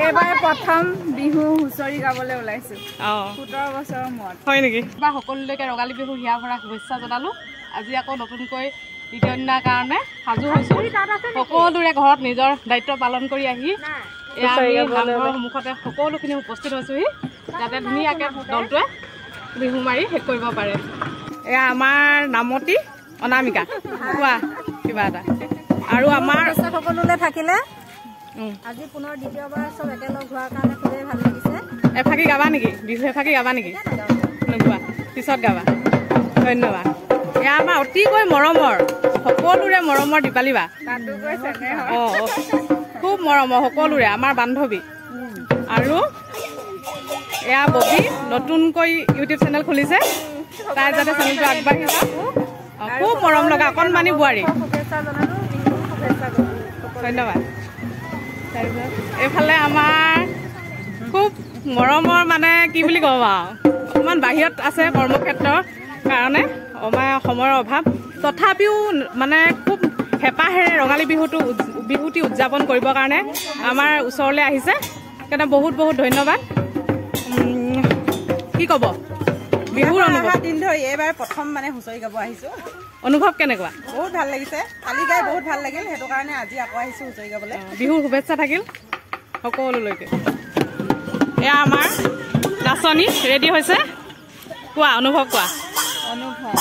এবাৰ প্ৰথম বিহু হুঁচৰি গাবলৈ ওলাইছো 17 বছৰৰ মূৰত হয় নেকি বা সকলোলৈকে ৰঙালী বিহু হিয়া ভৰা শুভেচ্ছা জনালো আজি আকৌ নতুনকৈ দ্বিতীয় দিনাৰ কাৰণে সাজু হৈছো সকলোৰে ঘৰত নিজৰ দায়িত্ব পালন কৰি আহি আমি নামঘৰৰ সন্মুখতে সকলোখিনি উপস্থিত হৈছোহি যাতে ধুনীয়াকৈ দলটোৱে বিহু মাৰি শেষ কৰিব পাৰে এয়া আমাৰ নামতি অনামিকা কোৱা কিবা এটা আৰু আমাৰ সকলোলৈ থাকিলে আজি পুনৰ দ্বিতীয়বাৰ সব একেলগ হোৱাৰ কাৰণে খুবেই ভাল লাগিছে এফাকি গাবা নেকি বিহু এফাকি গাবা নেকি নোগোৱা পিছত গাবা ধন্যবাদ এয়া আমাৰ অতিকৈ মৰমৰ সকলোৰে মৰমৰ দীপালী বা খুব মৰমৰ সকলোৰে আমাৰ বান্ধৱী আৰু এয়া ববি নতুনকৈ ইউটিউব চেনেল খুলিছে তাই যাতে চেনেলটো আগবাঢ়ি যাওক খুব মৰম লগা অকণমানি বোৱাৰী ধন্যবাদ এইফালে আমাৰ খুব মৰমৰ মানে কি বুলি ক'ম আৰু অকণমান বাহিৰত আছে কৰ্মক্ষেত্ৰৰ কাৰণে সময়ৰ অভাৱ তথাপিও মানে খুব হেঁপাহেৰে ৰঙালী বিহুটি উদযাপন কৰিবৰ কাৰণে আমাৰ ওচৰলৈ আহিছে সেইকাৰণে বহুত বহুত ধন্যবাদ কি ক'ব বিহুৰ অনুভৱ দিন ধৰি এইবাৰ প্ৰথম মানে হুঁচৰি গাব আহিছো অনুভৱ কেনেকুৱা বহুত ভাল লাগিছে কালি গাই বহুত ভাল লাগিল সেইটো কাৰণে আজি আকৌ আহিছো হুঁচৰি গাবলৈ বিহুৰ শুভেচ্ছা থাকিল সকলোলৈকে এয়া আমাৰ নাচনী ৰেডি হৈছে কোৱা অনুভৱ কোৱা অনুভৱ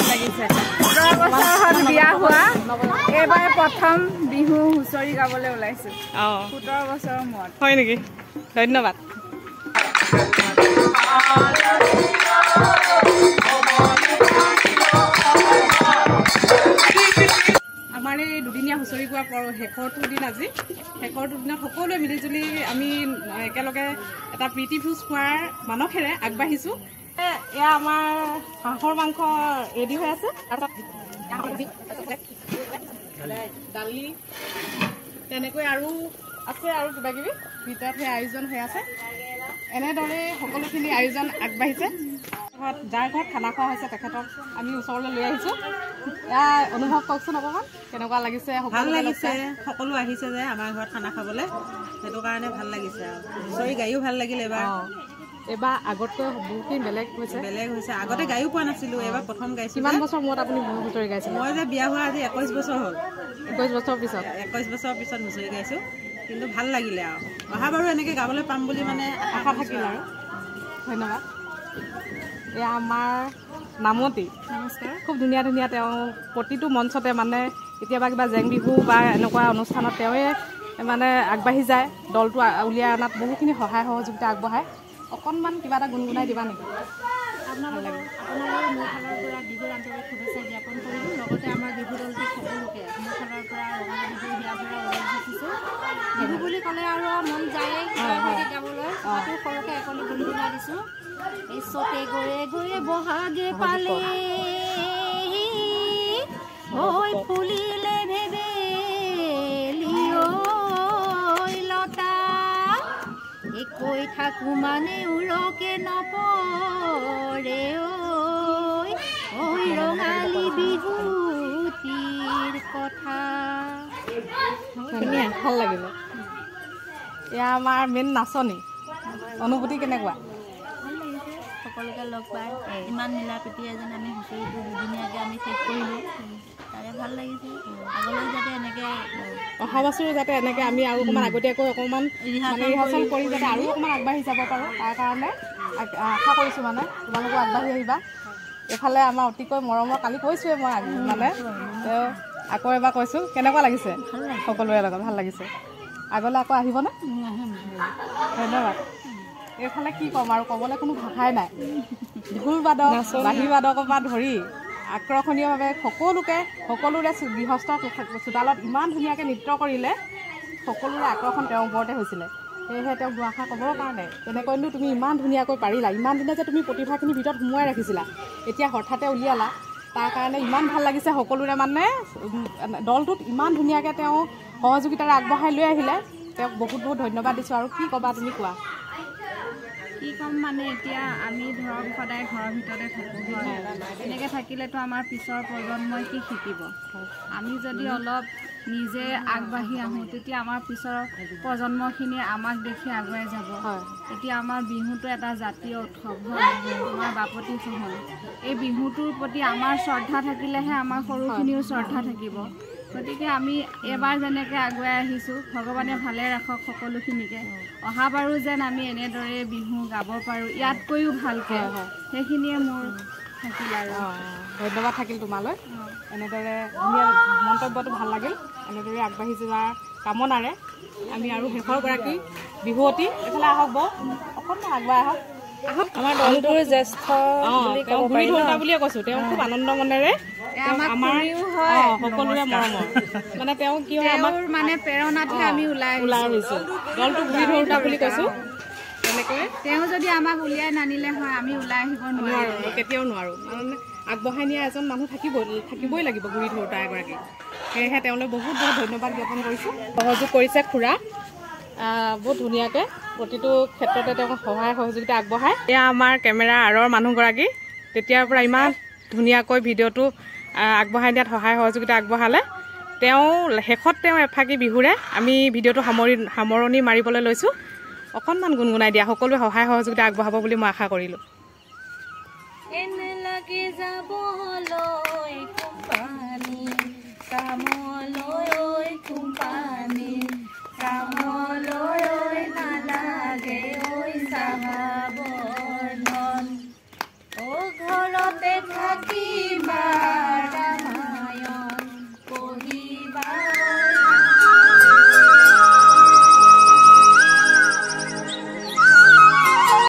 লাগিছে 17 বছৰ হ'ল বিয়া হোৱা এইবাৰ প্ৰথম বিহু হুঁচৰি গাবলৈ ওলাইছো 17 বছৰৰ মূৰত হয় নেকি ধন্যবাদ আমাৰ এই দুদিনীয়া হুঁচৰি গোৱা শেষৰটো দিন আজি শেষৰটো দিনত সকলোৱে মিলিজুলি আমি একেলগে এটা প্ৰীতিভোজ খোৱাৰ মানসেৰে আগবাঢ়িছোঁ এয়া আমাৰ হাঁহৰ মাংস ৰেডি হৈ আছে দালি তেনেকৈ আৰু আছে আৰু কিবা কিবি ভিতৰত সেই আয়োজন হৈ আছে এনেদৰে সকলোখিনি আয়োজন আগবাঢ়িছে যাৰ ঘৰত খানা খোৱা হৈছে তেখেতক আমি ওচৰলৈ লৈ আহিছোঁ এয়া অনুভৱ কওকচোন অকণমান কেনেকুৱা লাগিছে ভাল লাগিছে সকলো আহিছে যে আমাৰ ঘৰত খানা খাবলৈ সেইটো কাৰণে ভাল লাগিছে আৰু হুঁচৰি গায়ো ভাল লাগিল এইবাৰ আগতকৈ বহুতখিনি বেলেগ হৈছে আগতে গায়ো পোৱা নাছিলোঁ এইবাৰ প্ৰথম গাইছোঁ কিমান বছৰ মূৰত আপুনি হুঁচৰি গাইছে মই যে বিয়া হোৱা আজি 21 বছৰ হ'ল 21 বছৰ পিছত 21 বছৰৰ পিছত হুঁচৰি গাইছোঁ কিন্তু ভাল লাগিলে আৰু অহাবাৰো এনেকৈ গাবলৈ পাম বুলি মানে আশা থাকিল আৰু ধন্যবাদ এয়া আমাৰ নামতি নমস্কাৰ খুব ধুনীয়া ধুনীয়া তেওঁ প্ৰতিটো মঞ্চতে মানে কেতিয়াবা কিবা জেং বিহু বা এনেকুৱা অনুষ্ঠানত তেওঁৱে মানে আগবাঢ়ি যায় দলটো উলিয়াই অনাত বহুখিনি সহায় সহযোগিতা আগবঢ়ায় অকণমান কিবা এটা গুণগুণাই দিবা নেকি আপোনালোকৰ মোৰ ফালৰ পৰা বিহুৰ আন্তৰিক শুভেচ্ছা জ্ঞাপন কৰিলোঁ লগতে আমাৰ বিহু দলটোক সকলোকে মোৰ ফালৰ পৰা ৰঙালী বিহু হিয়া ভৰা ওলাই দিছোঁ বিহু বুলি ক'লে আৰু মন যায়েই গাবলৈ মাতো সৰুকৈ একলি গুণগুণাই দিছোঁ পিছতে গৈ গৈ বহাগে পালে ঐ ফুলিলে ভেবেলি ঐ লতা কৈ থাকো মানে উৰকে নপৰে ঐ ৰঙালী বিহুটিৰ কথা ভাল লাগিলে এয়া আমাৰ মেইন নাচনী অনুভূতি কেনেকুৱা ভাল লাগিছে সকলোকে লগ পাই ইমান মিলা প্ৰীতি যেন আমি হুঁচৰিটো দুদিনীয়াকৈ আমি শেষ কৰিলোঁ তাৰে ভাল লাগিছে আগলৈ যাতে এনেকৈ অহা বছৰো যাতে এনেকৈ আমি আৰু অকণমান আগতীয়াকৈ অকণমান ৰিহাৰ্চেল কৰি যাতে আৰু অকণমান আগবাঢ়ি যাব পাৰোঁ তাৰ কাৰণে আশা কৰিছোঁ মানে তোমালোকো আগবাঢ়ি আহিবা এইফালে আমাৰ অতিকৈ মৰমৰ কালি কৈছোঁৱে মই মানে আকৌ এবাৰ কৈছোঁ কেনেকুৱা লাগিছে সকলোৰে লগত ভাল লাগিছে আগলৈ আকৌ আহিবনে ধন্যবাদ এইফালে কি ক'ম আৰু ক'বলৈ কোনো ভাষাই নাই ঢোল বাদক বাঁহী বাদকৰ পৰা ধৰি আকৰ্ষণীয়ভাৱে সকলোৰে গৃহস্থ চোতালত ইমান ধুনীয়াকৈ নৃত্য কৰিলে সকলোৰে আকৰ্ষণ তেওঁৰ ওপৰতে হৈছিলে সেয়েহে তেওঁক দুআষাৰ ক'বৰ কাৰণে তেনেকৈনো তুমি ইমান ধুনীয়াকৈ পাৰিলা ইমান দিনে যে তুমি প্ৰতিভাখিনি ভিতৰত সোমোৱাই ৰাখিছিলা এতিয়া হঠাতে উলিয়ালা তাৰ কাৰণে ইমান ভাল লাগিছে সকলোৰে মানে দলটোত ইমান ধুনীয়াকৈ তেওঁ সহযোগিতাৰে আগবঢ়াই লৈ আহিলে তেওঁক বহুত বহুত ধন্যবাদ দিছোঁ আৰু কি ক'বা তুমি কোৱা কি ক'ম মানে এতিয়া আমি ধৰক সদায় ঘৰৰ ভিতৰতে থাকোঁ এনেকৈ থাকিলেতো আমাৰ পিছৰ প্ৰজন্মই কি শিকিব আমি যদি অলপ নিজে আগবাঢ়ি আহোঁ তেতিয়া আমাৰ পিছৰ প্ৰজন্মখিনিয়ে আমাক দেখি আগুৱাই যাব। এতিয়া আমাৰ বিহুটো এটা জাতীয় উৎসৱ হয়, আমাৰ বাপতি সাহোন। এই বিহুটোৰ প্ৰতি আমাৰ শ্ৰদ্ধা থাকিলেহে আমাৰ সৰুখিনিও শ্ৰদ্ধা থাকিব। গতিকে আমি এবাৰ যেনেকৈ আগুৱাই আহিছোঁ, ভগৱানে ভালে ৰাখক সকলোখিনিকে। অহাবাৰো যেন আমি এনেদৰে বিহু গাব পাৰোঁ, ইয়াতকৈও ভালকৈ, সেইখিনিয়ে মোৰ থাকিল। আৰু ধন্যবাদ থাকিল তোমালৈ। এনেদৰে ধুনীয়া মন্তব্যটো ভাল লাগিল। এনেদৰে আগবাঢ়ি যোৱাৰ কামনাৰে আমি আৰু শেষৰগৰাকী বিহুৱতী এইফালে আহক বৌ, অকণমান আগুৱাই আহক। আমাৰ দলটোৰ জ্যেষ্ঠ গুৰি ধৰোঁতা বুলিয়ে কৈছোঁ। তেওঁ খুব আনন্দ মনেৰে আমাৰ সকলোৰে মৰমৰ, মানে তেওঁ কিয় আমাৰ মানে প্ৰেৰণাতহে আমি ওলাই আহিছোঁ। দলটো গুৰি ধৰোঁতা বুলি কৈছোঁ। তেনেকৈ তেওঁ যদি আমাক উলিয়াই নানিলে হয় আমি ওলাই আহিব নোৱাৰোঁ, কেতিয়াও নোৱাৰোঁ। মানে আগবঢ়াই নিয়া এজন মানুহ থাকিবই লাগিব গুৰি ধৰোঁতা এগৰাকী। সেয়েহে তেওঁলৈ বহুত বহুত ধন্যবাদ জ্ঞাপন কৰিছোঁ। সহযোগ কৰিছে খুৰা বহুত ধুনীয়াকৈ, প্ৰতিটো ক্ষেত্ৰতে তেওঁক সহায় সহযোগিতা আগবঢ়ায়। এয়া আমাৰ কেমেৰা আঁৰৰ মানুহগৰাকী, তেতিয়াৰ পৰা ইমান ধুনীয়াকৈ ভিডিঅ'টো আগবঢ়াই দিয়াত সহায় সহযোগিতা আগবঢ়ালে। তেওঁ শেষত তেওঁ এফাকি বিহুৰে আমি ভিডিঅ'টো সামৰণি মাৰিবলৈ লৈছোঁ। অকণমান গুণগুণাই দিয়া, সকলোৱে সহায় সহযোগিতা আগবঢ়াব বুলি মই আশা কৰিলোঁ। ঘৰতে থাকি